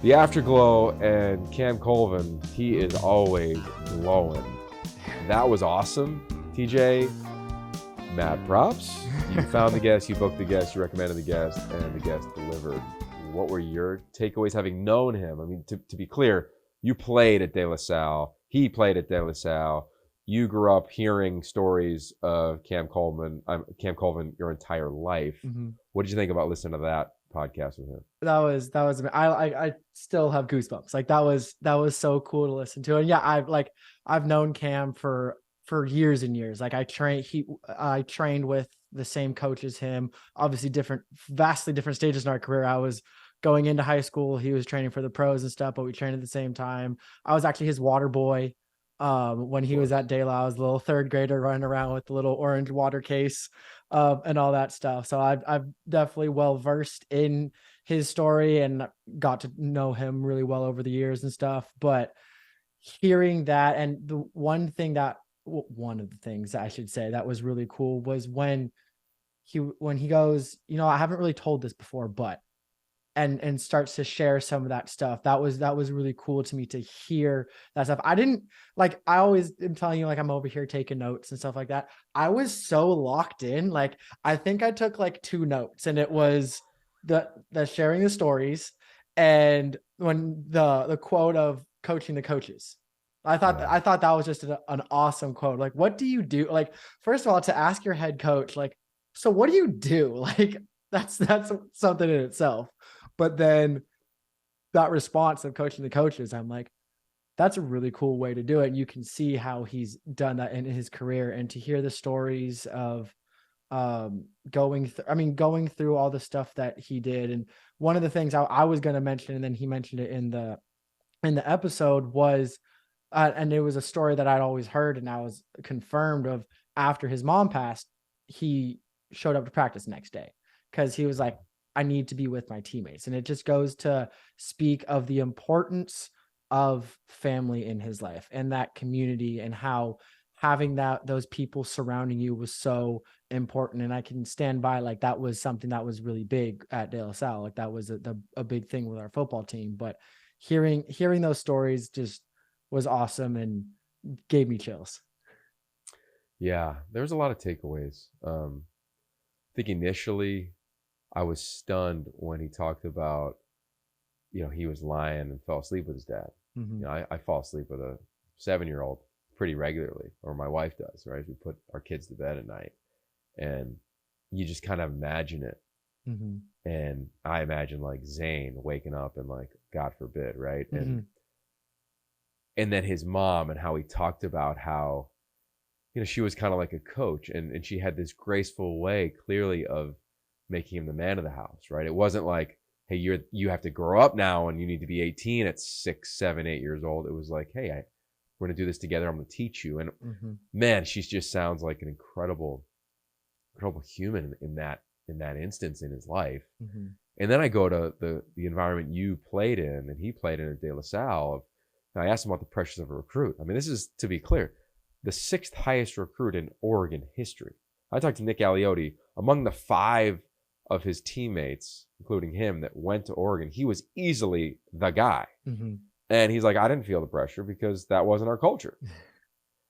The Afterglow and Cam Colvin, he is always glowing. That was awesome, TJ. Mad props. You found the guest, you booked the guest, you recommended the guest, and the guest delivered. What were your takeaways having known him? I mean, to be clear, you played at De La Salle. He played at De La Salle. You grew up hearing stories of Cam Colvin your entire life. Mm-hmm. What did you think about listening to that podcast with him? That was I still have goosebumps. Like that was so cool to listen to. And yeah, I've known Cam for years and years. Like I trained with the same coach as him. Obviously vastly different stages in our career. I was going into high school, he was training for the pros and stuff, but we trained at the same time. I was actually his water boy. When he was at De La, I was a little third grader running around with the little orange water case, and all that stuff. So I've definitely well versed in his story and got to know him really well over the years and stuff. But hearing that, and one of the things I should say that was really cool was when he goes, I haven't really told this before, but and starts to share some of that stuff. That was really cool to me to hear that stuff. I always am telling you, like, I'm over here taking notes and stuff like that. I was so locked in. Like, I think I took like 2 notes, and it was the sharing the stories and when the quote of coaching the coaches. I thought that was just an awesome quote. Like, what do you do? Like, first of all, to ask your head coach, like, so what do you do? Like, that's something in itself. But then that response of coaching the coaches, I'm like, that's a really cool way to do it. And you can see how he's done that in his career, and to hear the stories of going through all the stuff that he did. And one of the things I was going to mention, and then he mentioned it in the episode, was and it was a story that I'd always heard, and I was confirmed of, after his mom passed, he showed up to practice the next day because he was like, I need to be with my teammates. And it just goes to speak of the importance of family in his life and that community, and how having those people surrounding you was so important. And I can stand by, like, that was something that was really big at De La Salle. Like, that was a big thing with our football team. But hearing those stories just was awesome and gave me chills. Yeah, there's a lot of takeaways. I think initially I was stunned when he talked about, he was lying and fell asleep with his dad. Mm-hmm. I fall asleep with a 7-year-old pretty regularly, or my wife does, right? We put our kids to bed at night, and you just kind of imagine it. Mm-hmm. And I imagine like Zane waking up and, like, God forbid, right? Mm-hmm. And then his mom, and how he talked about how, she was kind of like a coach, and she had this graceful way, clearly, of making him the man of the house, right? It wasn't like, hey, you have to grow up now and you need to be 18 at 6, 7, 8 years old. It was like, hey, we're going to do this together. I'm going to teach you. And man, she just sounds like an incredible human in that instance in his life. Mm-hmm. And then I go to the environment you played in and he played in at De La Salle. And I asked him about the pressures of a recruit. I mean, this is, to be clear, the 6th highest recruit in Oregon history. I talked to Nick Aliotti. Among the 5 of his teammates, including him, that went to Oregon, he was easily the guy. Mm-hmm. And he's like, I didn't feel the pressure because that wasn't our culture.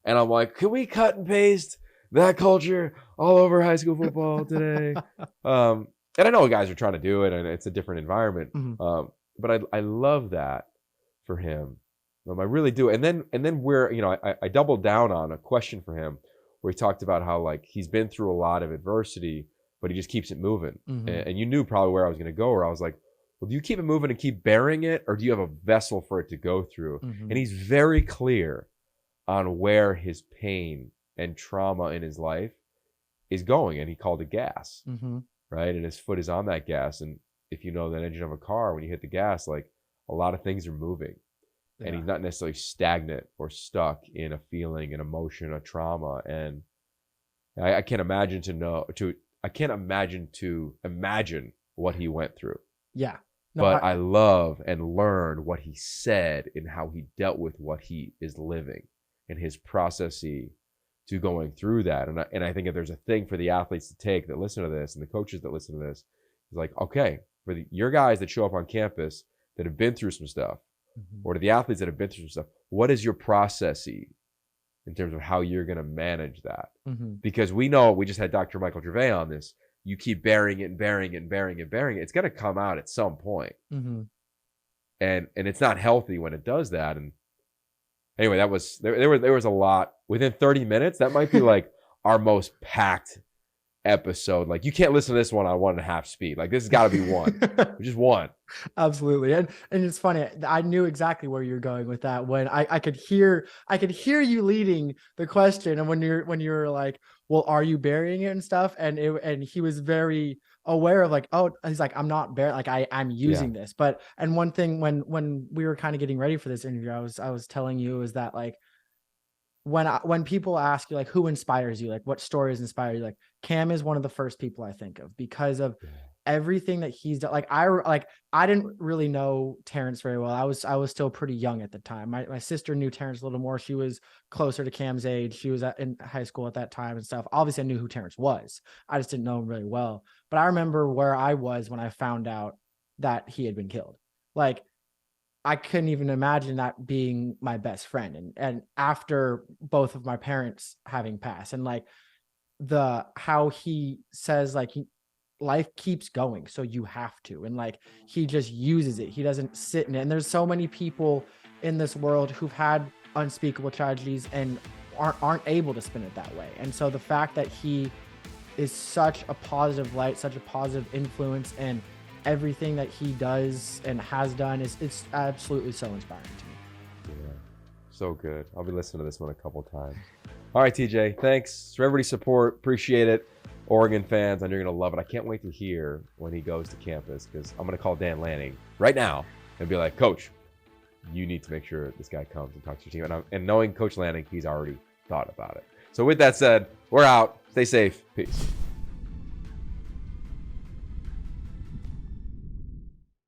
And I'm like, can we cut and paste that culture all over high school football today? And I know guys are trying to do it, and it's a different environment. Mm-hmm. But I love that for him. I really do. And then where, I doubled down on a question for him where he talked about how, like, he's been through a lot of adversity, but he just keeps it moving. Mm-hmm. And you knew probably where I was going to go, where I was like, well, do you keep it moving and keep bearing it, or do you have a vessel for it to go through? Mm-hmm. And he's very clear on where his pain and trauma in his life is going. And he called it gas, Mm-hmm. right? And his foot is on that gas. And if you know the engine of a car, when you hit the gas, like, a lot of things are moving. Yeah. And he's not necessarily stagnant or stuck in a feeling, an emotion, a trauma. And I can't imagine to imagine what he went through. Yeah. No, but I love and learned what he said and how he dealt with what he is living and his processy to going through that. And I think if there's a thing for the athletes to take that listen to this, and the coaches that listen to this, is like, okay, for your guys that show up on campus, that have been through some stuff, Mhm. or to the athletes that have been through some stuff, what is your process in terms of how you're going to manage that? Mhm. Because we know, we just had Dr. Michael Gervais on this. You keep burying it and burying it and burying it and burying it. It's going to come out at some point. Mhm. And it's not healthy when it does that. And anyway, that was there was a lot within 30 minutes. That might be like our most packed episode. Like, you can't listen to this one on 1.5 speed. Like, this has got to be one. Just one. Absolutely. And it's funny. I knew exactly where you're going with that when I could hear you leading the question, and when you're like, well, are you burying it and stuff? And he was very aware of like, oh, he's like, I'm not burying, like I'm Yeah. using this. But and one thing when we were kind of getting ready for this interview, I was telling you is that like when people ask you like who inspires you, like what stories inspire you, like Cam is one of the first people I think of because of everything that he's done. Like I didn't really know Terrence very well. I was still pretty young at the time. My sister knew Terrence a little more. She was closer to Cam's age. She was in high school at that time and stuff. Obviously, I knew who Terrence was. I just didn't know him really well. But I remember where I was when I found out that he had been killed. Like, I couldn't even imagine that being my best friend. And after both of my parents having passed, and like how he says like life keeps going, so you have to, and like he just uses it. He doesn't sit in it. And there's so many people in this world who've had unspeakable tragedies and aren't able to spin it that way. And so the fact that he is such a positive light, such a positive influence, and everything that he does and has done it's absolutely so inspiring to me. Yeah. So good. I'll be listening to this one a couple times. All right, TJ. Thanks for everybody's support. Appreciate it. Oregon fans, I know you're going to love it. I can't wait to hear when he goes to campus, because I'm going to call Dan Lanning right now and be like, Coach, you need to make sure this guy comes and talks to your team. And knowing Coach Lanning, he's already thought about it. So with that said, we're out. Stay safe. Peace.